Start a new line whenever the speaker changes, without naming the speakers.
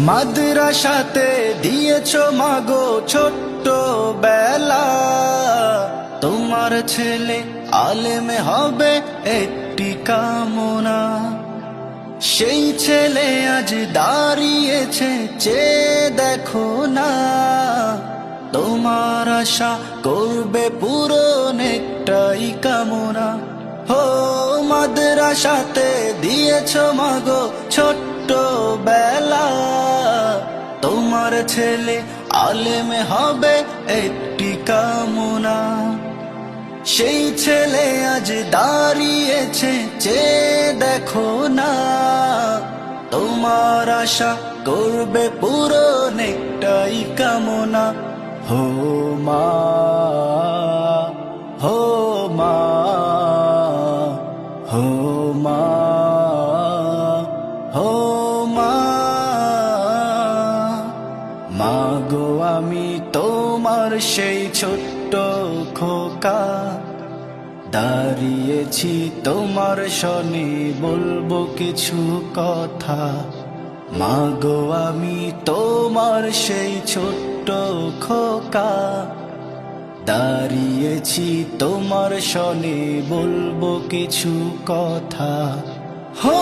মাদ্রাসাতে দিয়েছো মাগো ছোট্ট বেলা, তোমার ছেলে আলেম হবে একটি কামনা। সেই ছেলে আজ দাঁড়িয়েছে চেয়ে দেখো না, তোমার আশা করবে পূরণ একটাই কামনা। হো মাদ্রাসাতে দিয়েছো মাগো ছোট্ট বেলা, তোমার ছেলে আলেম হবে একটি কামনা। সেই ছেলে আজ দাঁড়িয়েছে চেয়ে দেখো না, তোমার আশা করবে পূরণ একটাই কামনা। হো মা, হো মা, হো মা, হো মা। মাগো আমি তোমার সেই ছোট্ট খোকা, দাঁড়িয়েছি তোমার শনে বলবো কিছু কথা। মাগো আমি তোমার সেই ছোট্ট খোকা, দাঁড়িয়েছি তোমার শনে বলবো কিছু কথা। হো